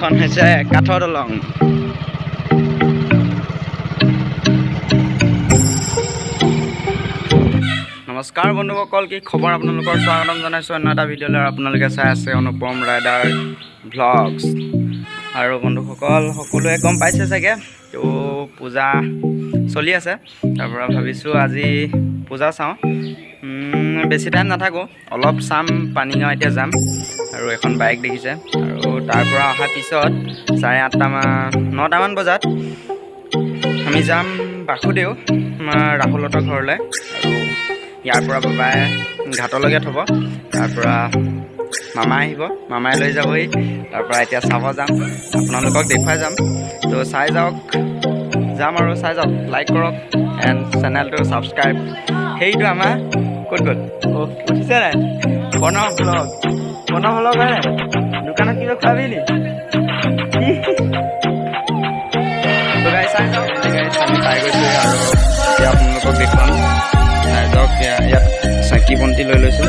এইখন হৈছে কাঠৰ দলং। নমস্কাৰ বন্ধুসকল, কি খবৰ আপোনালোকৰ? স্বাগতম জনাইছোঁ অন্য এটা ভিডিঅ'লৈ। আপোনালোকে চাই আছে অনুপম ৰাইডাৰ ভ্লগছ। আৰু বন্ধুসকল সকলোৱে গম পাইছে চাগে, তো পূজা চলি আছে। তাৰপৰা ভাবিছোঁ আজি পূজা চাওঁ। বেছি টাইম নাথাকোঁ, অলপ চাম, পানীগাঁও এতিয়া যাম। আৰু এখন বাইক দেখিছে। আৰু তাৰপৰা অহাৰ পিছত 9:30মান বজাত আমি যাম বাসুদেউ ৰাহুলহঁতৰ ঘৰলৈ। আৰু ইয়াৰ পৰা বাবাই ঘাটলৈকে থ'ব। তাৰপৰা মামা আহিব, মামাই লৈ যাবহি। তাৰপৰা এতিয়া চাব যাম, আপোনালোকক দেখুৱাই যাম। তো চাই যাওক, যাম আৰু চাই যাওক। লাইক কৰক এণ্ড চেনেলটো ছাবস্ক্ৰাইব। সেইটো আমাৰ ক'ত গ'ল? উঠিছে নাই? বনাওঁ ভ্লগ হয়। দোকানত কিবা খুৱাবি নি? তো গাইজ চাই যাওক। আমি পাই গৈছোঁ আৰু এতিয়া আপোনালোকক দেখুৱাম। চাই যাওক, ইয়াত চাকি বন্তি লৈ লৈছোঁ।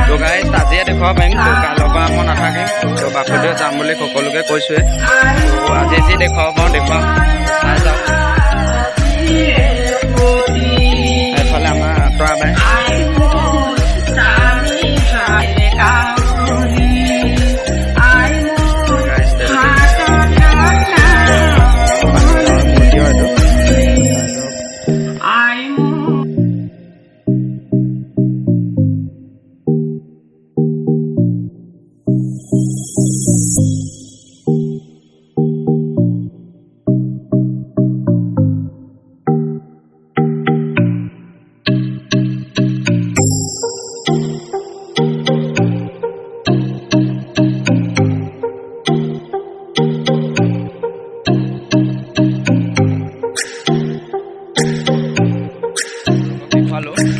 তো গাইজ আজিয়ে দেখুৱাব পাৰিম, তো কাইলৈৰ পৰা মই নাথাকিম। তো বাসুদেউ যাম বুলি সকলোকে কৈছোঁৱে। তো আজি যি দেখুৱাব পাৰোঁ দেখুৱাম, চাই যাওক। এইফালে আমাৰ আঁতৰা বাই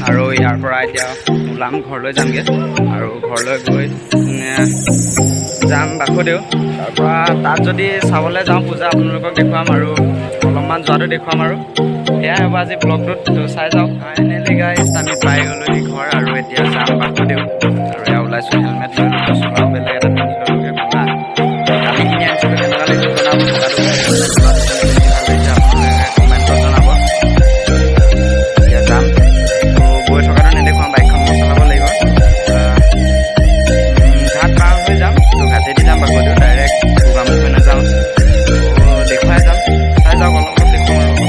আৰু ইয়াৰ পৰা এতিয়া ওলাম, ঘৰলৈ যামগৈ। আৰু ঘৰলৈ গৈ যাম বাসুদেউ। তাৰপৰা তাত যদি চাবলৈ যাওঁ পূজা, আপোনালোকক দেখুৱাম আৰু অলপমান যোৱাটো দেখুৱাম। আৰু সেয়াই হ'ব আজি ব্লগটোত। তো চাই যাওক। ফাইনেলি গাইজ আমি পাই গ'লোহি ঘৰ। আৰু এতিয়া যাম বাসুদেউ। আৰু এয়া ওলাইছোঁ, হেলমেট লৈ লৈছোঁ আৰু বেলেগ এটা পিন্ধি ল'লোগৈ ক'লা। কালি কিনি আনিছিলোঁ, কেনেকুৱা লাগিছে জনাব। ক'লাটো ভাল লাগিছে, আপোনালোকে কমেণ্টত জনাব। এতিয়া যাম। গৈ থকাটো নেদেখুৱাম, বাইকখন মই চলাব লাগিব। ঘাট পাৰ হৈ যাম, তো ঘাটেদি যাম বাসুদেউ। ডাইৰেক্ট গোগামুখ হৈ নাযাওঁ, তো দেখুৱাই যাম। চাই যাওক, অলপ দেখুৱাম আৰু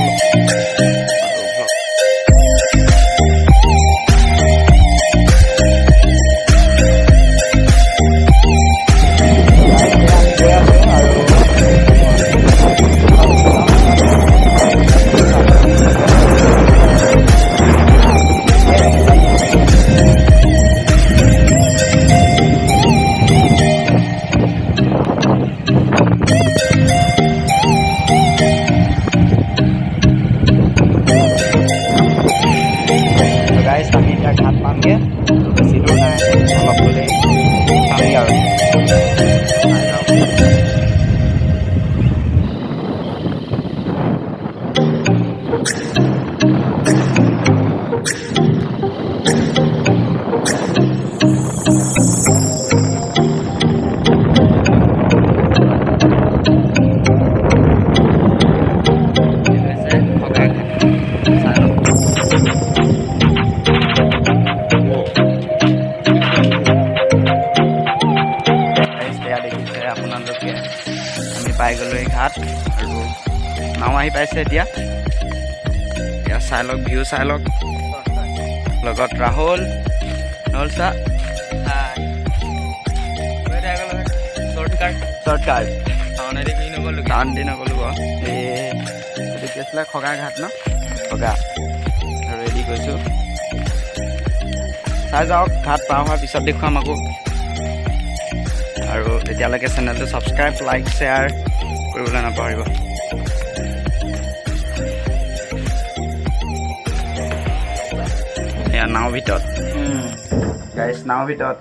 আমি এতিয়া ঘাট পামগৈ। বেছি দূৰ নাই, অলপ গ'লেই পামগৈ আৰু। আপোনালোকে আমি পাই গ'লো এই ঘাট। আৰু নাও আহি পাইছে এতিয়া চাই লওক, ভিউ চাই লওক। লগত ৰাহুল চা শ্বৰ্টকাট টাউন দি নগ'লো বাৰু। এইটো কি আছিলে, খগা ঘাট ন? খগা। আৰু ৰেডি কৰিছোঁ, চাই যাওক। ঘাট পাৰ হোৱাৰ পিছত দেখুৱাম আকৌ। আৰু তেতিয়ালৈকে চেনেলটো ছাবস্ক্ৰাইব, লাইক, শ্বেয়াৰ কৰিবলৈ নাপাহৰিব। এয়া নাও ভিতৰত গাইছ, নাও ভিতৰত